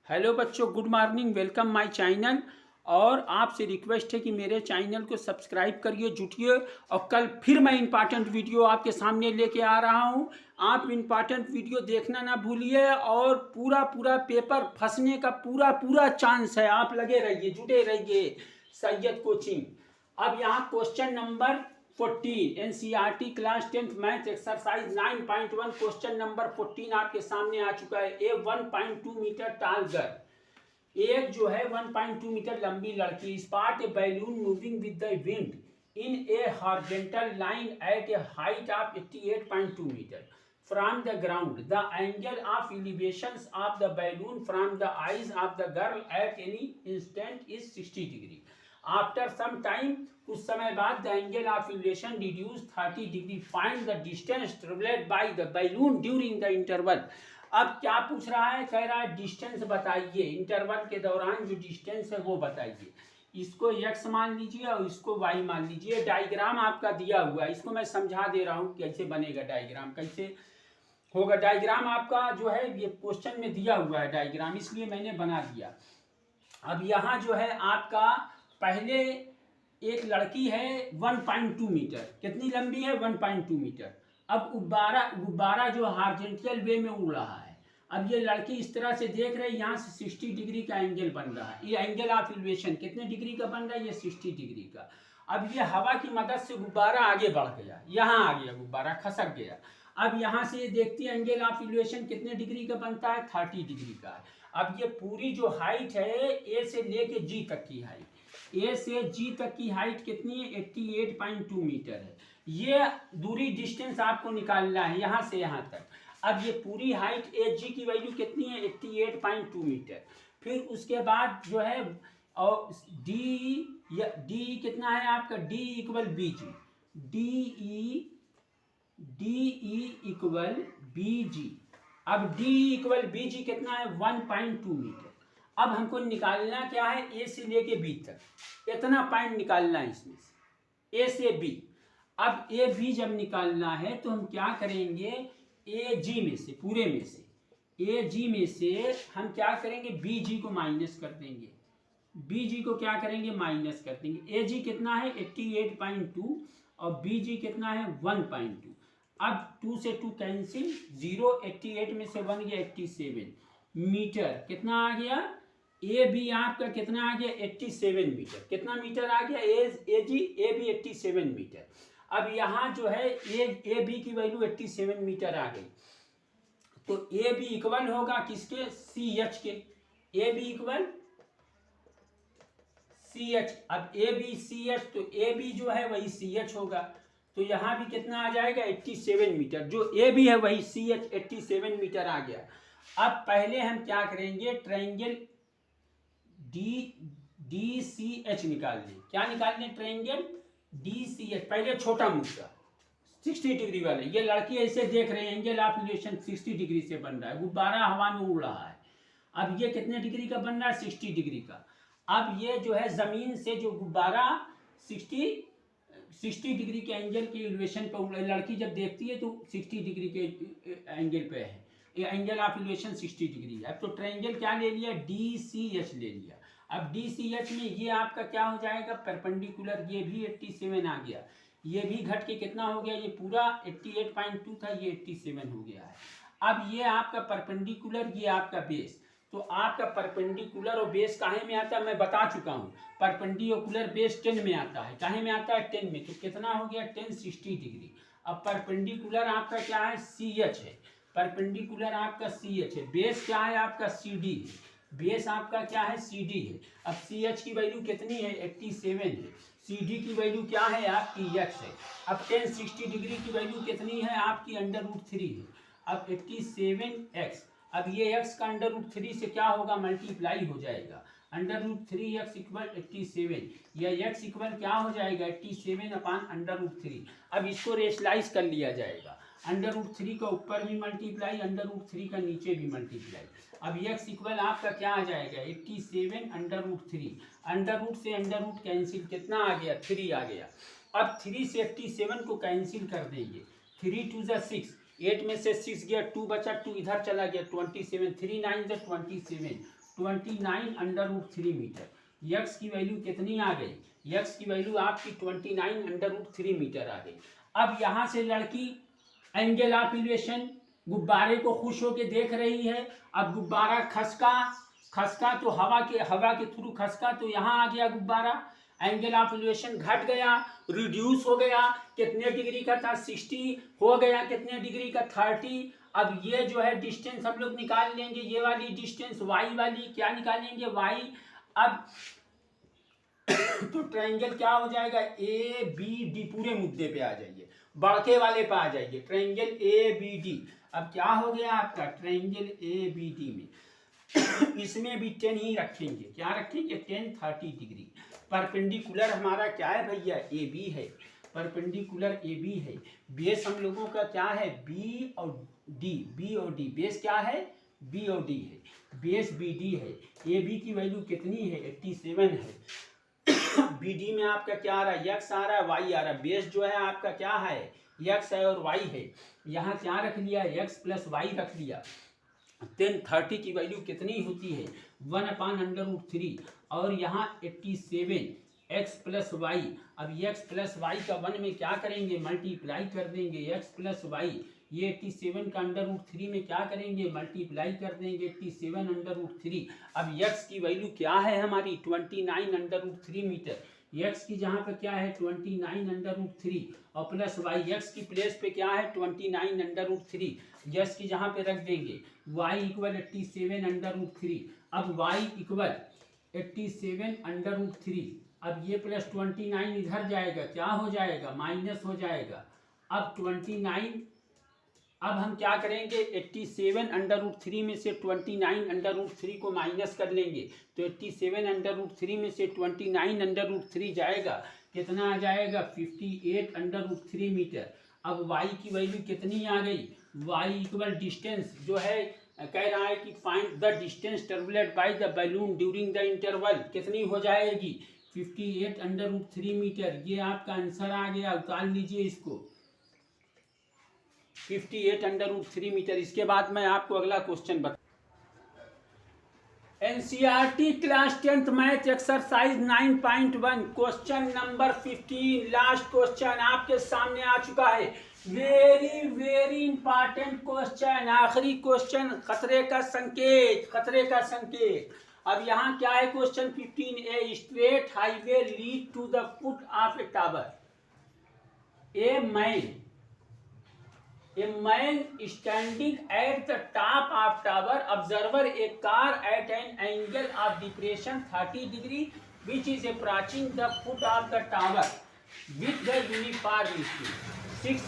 Hello बच्चों, good morning, welcome my channel. और आपसे रिक्वेस्ट है कि मेरे चैनल को सब्सक्राइब करिए, जुटिए। और कल फिर मैं इम्पॉर्टेंट वीडियो आपके सामने लेके आ रहा हूँ। आप इम्पॉर्टेंट वीडियो देखना ना भूलिए। और पूरा पेपर फंसने का पूरा चांस है। आप लगे रहिए, जुटे रहिए सैयद कोचिंग। अब यहाँ question number 14 NCERT class 10th math exercise 9.1 question number 14 आपके सामने आ चुका है। ए 1.2 मीटर टाल गर्ल, एक जो है 1.2 मीटर लंबी लड़की, spot a balloon moving with the wind in a horizontal line at a height of 88.2 metre from the ground. The angle of elevations of the balloon from the eyes of the girl at any instant is 60 degree. After some time, कुछ समय बाद, the angle of elevation reduce 30 degree. Find the distance travelled by the balloon during the interval. अब क्या पूछ रहा है? कह रहा है डिस्टेंस बताइए, इंटरवल के दौरान जो डिस्टेंस है वो बताइए। इसको x मान लीजिए और इसको y मान लीजिए। डायग्राम आपका दिया हुआ है, इसको मैं समझा दे रहा हूँ कैसे बनेगा डायग्राम, कैसे होगा डायग्राम। आपका जो है ये क्वेश्चन में दिया हुआ है डायग्राम, इसलिए मैंने बना दिया। अब यहाँ जो है आपका पहले एक लड़की है 1.2 मीटर, कितनी लंबी है? 1.2 मीटर। अब गुब्बारा जो हॉरिजॉन्टल वे में उड़ रहा है। अब ये लड़की इस तरह से देख रही है, यहाँ से 60 डिग्री का एंगल बन रहा है। ये एंगल ऑफ एलिवेशन कितने डिग्री का बन रहा है? ये 60 डिग्री का। अब ये हवा की मदद से गुब्बारा आगे बढ़ गया, यहाँ आ गया, गुब्बारा खसक गया। अब यहाँ से ये देखती है एंगल ऑफ एलिवेशन कितने डिग्री का बनता है? 30 डिग्री का है। अब ये पूरी जो हाइट है ए से लेके जी तक की हाइट, ए से जी तक की हाइट कितनी है? 88.2 मीटर है। ये दूरी डिस्टेंस आपको निकालना है यहाँ से यहाँ तक। अब ये पूरी हाइट ए जी की वैल्यू कितनी है? 88.2 मीटर। फिर उसके बाद जो है और डी कितना है आपका? डी इक्वल बी जी, डी इक्वल बी जी। अब डी इक्वल बी जी कितना है? 1.2 मीटर। अब हमको निकालना क्या है? ए से लेके बी तक, इतना पॉइंट निकालना है इसमें से, ए से बी। अब ए बी जब निकालना है तो हम क्या करेंगे? ए जी में से, पूरे में से, ए जी में से हम क्या करेंगे? बी जी को माइनस कर देंगे। बी जी को क्या करेंगे? माइनस कर देंगे। ए जी कितना है? 88.2 और बी जी कितना है? 1.2। अब 2 से 2 कैंसिल, 0, 88 में से 1 गया 87 मीटर। कितना आ गया? ए बी आपका कितना आ गया? 87 मीटर। कितना मीटर आ गया? ए जी ए बी 87 मीटर। अब यहाँ जो है ए बी की वैल्यू 87 मीटर आ गई। तो ए बी इक्वल होगा किसके? सी एच के। A B equal C H. अब ए बी सी एच, तो ए बी जो है वही सी एच होगा। तो यहाँ भी कितना आ जाएगा? 87 मीटर। जो ए बी है वही सी एच 87 मीटर आ गया। अब पहले हम क्या करेंगे? ट्रायंगल डी सी एच निकाल लें। क्या निकाल लें? Triangle D C H. पहले छोटा मुद्दा 60 डिग्री वाले, ये लड़की ऐसे देख रहे हैं, एंगल ऑफ एलिवेशन 60 डिग्री से बन रहा है, गुब्बारा हवा में उड़ रहा है। अब ये कितने डिग्री का बन रहा है? 60 डिग्री का। अब ये जो है जमीन से जो गुब्बारा 60 डिग्री के एंगल के एलिवेशन पे, लड़की जब देखती है तो 60 डिग्री के एंगल पे है, ये एंगल ऑफ एलिवेशन 60 डिग्री है। अब तो ट्रायंगल क्या ले लिया? डी सी एच ले लिया। अब डी सी एच में ये आपका क्या हो जाएगा? परपेंडिकुलर, ये भी 87 आ गया, ये भी घट के कितना हो गया? ये पूरा 88.2 था, ये 87 हो गया है। अब ये आपका परपेंडिकुलर, ये आपका बेस। तो आपका परपेंडिकुलर और बेस काहे में आता है? मैं बता चुका हूँ, परपेंडिकुलर बेस 10 में आता है। काहे में आता है? 10 में। तो कितना हो गया? 10 60 डिग्री। अब परपेंडिकुलर आपका क्या है? सी एच है। परपेंडिकुलर आपका सी एच है। बेस क्या है आपका? सी डी है। बेस आपका क्या है? सी डी है। अब सी एच की वैल्यू कितनी है? 87 है। सी डी की वैल्यू क्या है? आपकी एक्स है। अब 10 60 डिग्री की वैल्यू कितनी है? आपकी √3 है। अब 87x, अब ये x का √3 से क्या होगा? मल्टीप्लाई हो जाएगा। √3x इक्वल 87, यह x इक्वल क्या हो जाएगा? 87/√3। अब इसको रेशलाइज कर लिया जाएगा। √3 का ऊपर भी मल्टीप्लाई, √3 का नीचे भी मल्टीप्लाई। अब x इक्वल आपका क्या आ जाएगा? 87/√3। अंडर से अंडर रूट कैंसिल, कितना आ गया? 3 आ गया। अब 3 से 87 को कैंसिल कर देंगे। 3 2 ज़ा 6, 8 में से 6 गया, 2 बचा, 2 इधर चला गया, 27, 3 9 ज़ा 27, 29√3 मीटर। यक्स की वैल्यू कितनी आ गई? यक्स की वैल्यू आपकी 29√3 मीटर आ गई। अब यहाँ से लड़की एंगल ऑफ इल्यूशन गुब्बारे को खुश होके देख रही है। अब गुब्बारा खसका तो हवा के थ्रू खसका तो यहाँ आ गया गुब्बारा। एंगल ऑफ इल्यूशन घट गया, रिड्यूस हो गया। कितने डिग्री का था? 60 हो गया कितने डिग्री का? 30। अब ये जो है डिस्टेंस हम लोग निकाल लेंगे, ये वाली डिस्टेंस वाई वाली क्या निकालेंगे? वाई। अब तो ट्रायंगल क्या हो जाएगा? A B D. पूरे मुद्दे पे आ जाइए, बड़के वाले पे आ जाइए। ट्रायंगल ए बी डी अब क्या हो गया आपका? ट्रायंगल ए बी डी में इसमें भी 10 ही रखेंगे। क्या रखेंगे? 10 30 डिग्री। परपेंडिकुलर हमारा क्या है भैया? ए बी है। परपेंडिकुलर ए बी है। बेस हम लोगों का क्या है? बी और डी। बी और डी बेस क्या है? बी और डी है। बेस बी डी है। ए बी की वैल्यू कितनी है? 87 है। बी डी में आपका क्या आ रहा है? यक्स आ रहा है, वाई आ रहा है। बेस जो है आपका क्या है? यक्स है और वाई है। यहाँ क्या रख लिया? यक्स प्लस वाई रख लिया। 10 30 की वैल्यू कितनी होती है? 1/√3 और यहाँ 87 एक्स प्लस वाई। अब एक्स प्लस वाई का 1 में क्या करेंगे? मल्टीप्लाई कर देंगे। एक्स प्लस वाई ये 87 का √3 में क्या करेंगे? मल्टीप्लाई कर देंगे 87 √3। अब यक्स की वैल्यू क्या है हमारी? 29 √3 मीटर। यक्स की जहाँ पे क्या है? 29 √3 और प्लस वाई यक्स की प्लेस पे क्या है? 29 √3। यक्स की जहाँ पे रख देंगे y इक्वल 87 √3। अब y इक्वल 87 √3। अब ये प्लस 29 इधर जाएगा, क्या हो जाएगा? माइनस हो जाएगा। अब 29 अब हम क्या करेंगे? 87 √3 में से 29 √3 को माइनस कर लेंगे तो 87 √3 में से 29 √3 जाएगा, कितना आ जाएगा? 58 √3 मीटर। अब y की वैल्यू कितनी आ गई? y इक्वल डिस्टेंस जो है कह रहा है कि find the distance travelled by the balloon during the interval. कितनी हो जाएगी? 58 √3 मीटर। ये आपका आंसर आ गया, उतार लीजिए इसको। 58 √3 मीटर। इसके बाद मैं आपको अगला क्वेश्चन बता। NCERT class 10th math exercise 9.1 question number 15 last question आपके सामने आ चुका है। वेरी वेरी इंपॉर्टेंट क्वेश्चन, आखिरी क्वेश्चन। खतरे का संकेत, खतरे का संकेत। अब यहाँ क्या है? Question 15 a straight highway lead to the foot of a tower. A man standing at the top of tower observer a car at an angle of depression 30 degree which is approaching the foot of the tower with the uniform speed. 6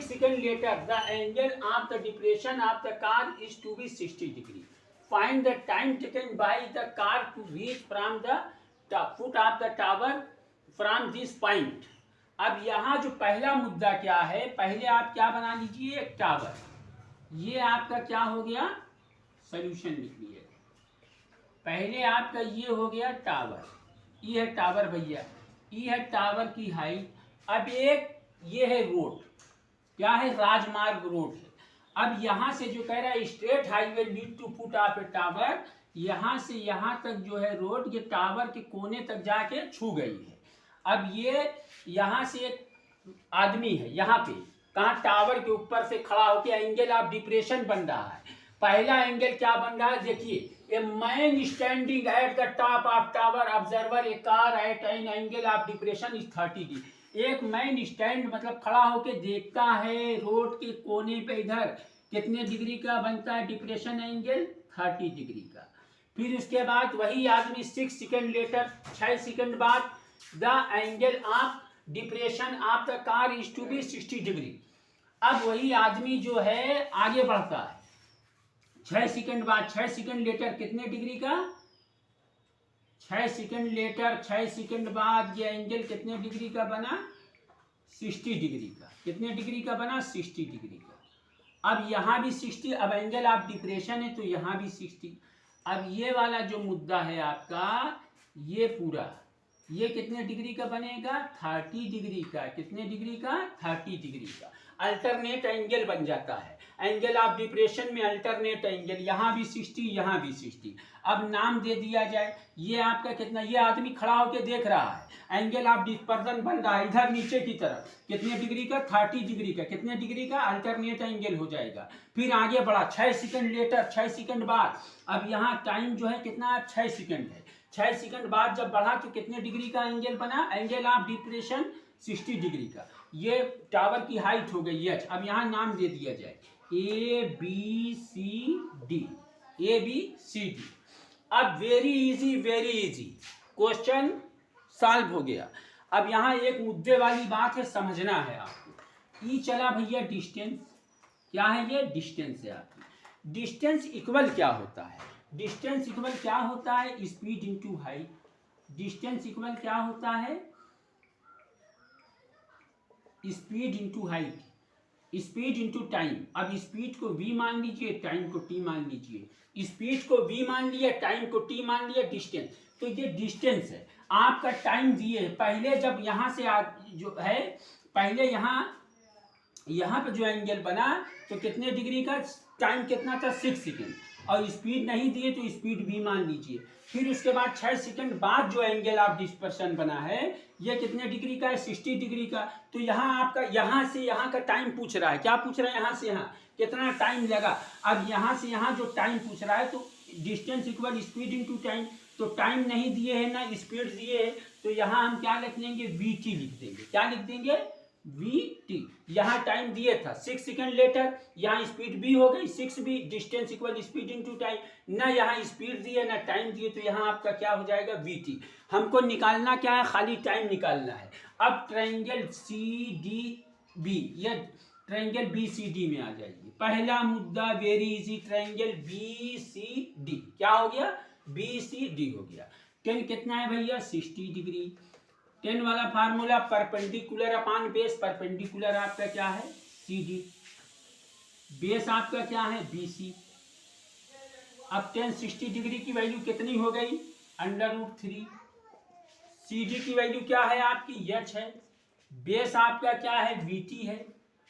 seconds later the angle of the depression of the car is to be 60 degree. Find the time taken by the car to reach from the foot of the tower from this point. अब यहाँ जो पहला मुद्दा क्या है? पहले आप क्या बना लीजिए? एक टावर। ये आपका क्या हो गया? सॉल्यूशन लिखिए। पहले आपका ये हो गया टावर। ये है टावर भैया, ये है टावर की हाइट। अब एक ये है रोड, क्या है? राजमार्ग रोड है। अब यहाँ से जो कह रहा है straight highway lead to foot of a tower, यहाँ से यहाँ तक जो है रोड ये टावर के कोने तक जाके छू गई है। अब ये यहाँ से एक आदमी है, यहाँ पे कहाँ? टावर के ऊपर से खड़ा होकर एंगल ऑफ डिप्रेशन बन रहा है। पहला एंगल क्या बन रहा है? देखिए, a man standing at the top of tower observer A car eight an angle of depression is 30 degree. एक मैन स्टैंड मतलब खड़ा होकर देखता है रोड के कोने पे, इधर कितने डिग्री का बनता है डिप्रेशन एंगल? 30 डिग्री का। फिर उसके बाद वही आदमी 6 सेकंड लेटर, 6 सेकंड बाद the angle of depression of the car is to be 60 degree. अब वही आदमी जो है आगे बढ़ता है 6 सेकंड बाद, 6 सेकंड लेटर कितने डिग्री का? 6 सेकंड लेटर, 6 सेकंड बाद ये एंगल कितने डिग्री का बना? 60 डिग्री का। कितने डिग्री का बना? 60 डिग्री का। अब यहाँ भी 60, अब एंगल ऑफ डिप्रेशन है तो यहाँ भी 60। अब ये वाला जो मुद्दा है आपका, ये पूरा ये कितने डिग्री का बनेगा? 30 डिग्री का। कितने डिग्री का? 30 डिग्री का। अल्टरनेट एंगल बन जाता है। एंगल ऑफ डिप्रेशन में अल्टरनेट एंगल, यहाँ भी 60 यहाँ भी 60। अब नाम दे दिया जाए, ये आपका कितना, ये आदमी खड़ा होकर देख रहा है, एंगल ऑफ डिस्पर्जन बन रहा है इधर नीचे की तरफ, कितने डिग्री का, 30 डिग्री का, कितने डिग्री का, अल्टरनेट एंगल हो जाएगा। फिर आगे बढ़ा 6 सेकंड लेटर, 6 सेकंड बाद, अब यहाँ टाइम जो है कितना, 6 सेकंड है। 6 सेकंड बाद जब बढ़ा तो कितने डिग्री का एंगल बना, एंगल ऑफ डिप्रेशन 60 डिग्री का। ये टावर की हाइट हो गई एच। अब यहाँ नाम दे दिया जाए ABCD, ABCD। अब वेरी इजी क्वेश्चन सॉल्व हो गया। अब यहाँ एक मुद्दे वाली बात है, समझना है आपको। ई चला भैया डिस्टेंस, क्या है ये, डिस्टेंस है आपकी। डिस्टेंस इक्वल क्या होता है, डिस्टेंस इक्वल क्या होता है, speed into height. Distance equal क्या होता है, speed into height, speed into time. अब स्पीड को v मान लीजिए, टाइम को t मान लीजिए। स्पीड को v मान लिया, टाइम को t मान लिया, डिस्टेंस। तो ये डिस्टेंस है, आपका टाइम दिए। पहले जब यहाँ से जो है, पहले यहाँ पे जो एंगल बना तो कितने डिग्री का, टाइम कितना था, 6 सेकेंड, और स्पीड नहीं दिए तो स्पीड v मान लीजिए। फिर उसके बाद 6 सेकंड बाद जो एंगल ऑफ डिस्पर्शन बना है ये कितने डिग्री का है, 60 डिग्री का। तो यहाँ आपका, यहाँ से यहाँ का टाइम पूछ रहा है, क्या पूछ रहा है, यहाँ से यहाँ कितना टाइम लगा। अब यहाँ से यहाँ जो टाइम पूछ रहा है, तो distance equal speed into time. तो टाइम नहीं दिए है ना स्पीड दिए है, तो यहाँ हम क्या लिख लेंगे, VT लिख देंगे। क्या लिख देंगे, VT। यहाँ टाइम दिए था 6 सेकंड लेटर, यहाँ स्पीड भी हो गई 6 भी, distance equal speed into time. ना यहाँ स्पीड दिए ना टाइम दिए, तो यहाँ आपका क्या हो जाएगा, VT। हमको निकालना क्या है, खाली टाइम निकालना है। अब ट्रायंगल CDB, ये ट्रायंगल BCD में आ जाइए। पहला मुद्दा वेरी इजी, ट्रायंगल BCD क्या हो गया, BCD हो गया। 10 कितना है भैया, 60 डिग्री। 10 वाला फार्मूला, परपेंडिकुलर अपान बेस। परपेंडिकुलर आपका क्या है, CD, बेस आपका क्या है, BC। अब 10 60 डिग्री की वैल्यू कितनी हो गई, √3। CD की वैल्यू क्या है आपकी, H है। बेस आपका क्या है, VT है।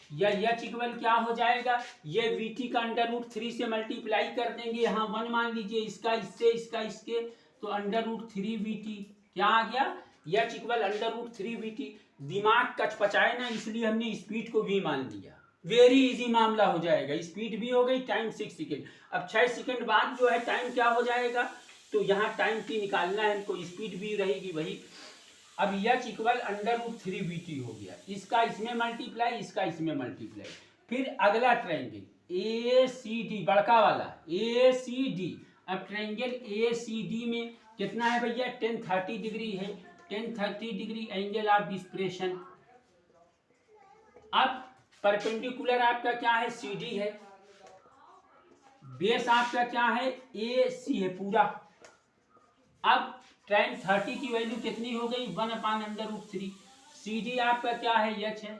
या H इक्वल क्या हो जाएगा, ये VT का √3 से मल्टीप्लाई कर देंगे, यहाँ 1 मान लीजिए, इसका इससे, इसका इसके, तो √3 VT क्या आ गया, H इक्वल √3 VT। दिमाग कचपचाए ना, इसलिए हमने स्पीड को v मान लिया। वेरी इजी मामला हो जाएगा, स्पीड भी हो गई, टाइम 6 सेकेंड। अब 6 सेकेंड बाद जो है टाइम क्या हो जाएगा, तो यहाँ टाइम t निकालना है हमको, स्पीड भी रहेगी वही। अब H इक्वल √3 VT हो गया, इसका इसमें मल्टीप्लाई, इसका इसमें मल्टीप्लाई। फिर अगला ट्रायंगल ACD, बड़का वाला ACD। अब ट्रायंगल ACD में कितना है भैया, 10 30 डिग्री है, 10 30 डिग्री एंगल ऑफ डिस्प्रेशन। अब परपेंडिकुलर आपका क्या है, CD है। बेस आपका क्या है, AC है पूरा। अब tan 30 की वैल्यू कितनी हो गई, 1/√3। CD आपका क्या है, H है।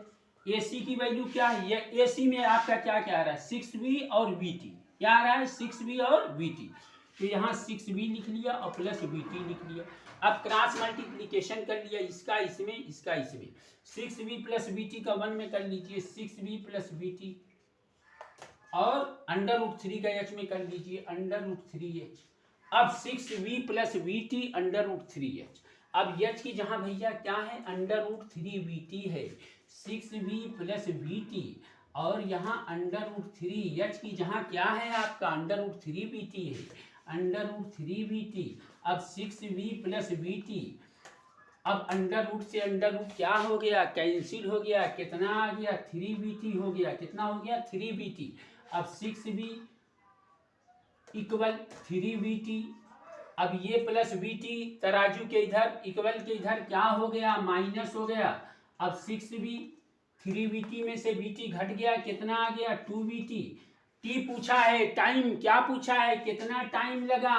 AC की वैल्यू क्या है, AC में आपका क्या क्या आ रहा है, 6V और VT। क्या आ रहा है, 6V और VT। तो यहाँ 6V लिख लिया और प्लस VT लिख लिया। अब क्रॉस मल्टीप्लीकेशन कर लिया, इसका इसमें, इसका इसमें। 6V प्लस VT का 1 में कर लीजिए, 6V प्लस VT, और √3 का H में कर लीजिए, √3H। अब 6V प्लस VT √3H। अब H की जहां भैया क्या है, √3VT है, 6V प्लस VT, और यहाँ √3H की जहां क्या है आपका, √3VT है, √3VT। अब 6V प्लस VT, अब √ से √ क्या हो गया, कैंसिल हो गया, कितना आ गया, 3VT हो गया। कितना हो गया, 3VT। अब 6V इक्वल 3VT। अब ये प्लस VT तराजू के इधर, इक्वल के इधर क्या हो गया, माइनस हो गया। अब 6V 3VT में से VT घट गया, कितना आ गया, 2VT। T पूछा है, टाइम क्या पूछा है, कितना टाइम लगा।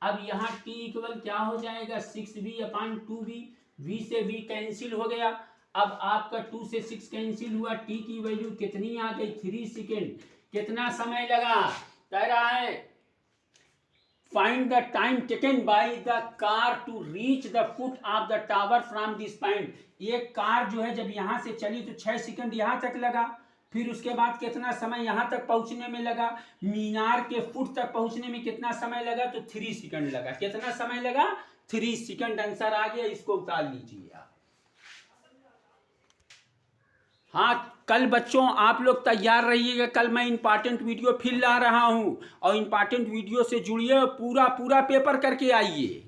अब यहाँ T इक्वल क्या हो जाएगा, 6V/2V। V से V कैंसिल हो गया। अब आपका 2 से 6 कैंसिल हुआ, T की वैल्यू कितनी आ गई, 3 सेकेंड। कितना समय लगा, कह रहा है find the time taken by the car to reach the foot of the tower from this point. एक कार जो है जब यहाँ से चली तो 6 सेकंड यहाँ तक लगा, फिर उसके बाद कितना समय यहाँ तक पहुँचने में लगा, मीनार के फुट तक पहुँचने में कितना समय लगा, तो 3 सेकंड लगा। कितना समय लगा, 3 सेकंड। आंसर आ गया, इसको उतार लीजिए आप। हाँ, कल बच्चों आप लोग तैयार रहिएगा, कल मैं इंपॉर्टेंट वीडियो फिर ला रहा हूँ, और इंपॉर्टेंट वीडियो से जुड़िए, पूरा पेपर करके आइए।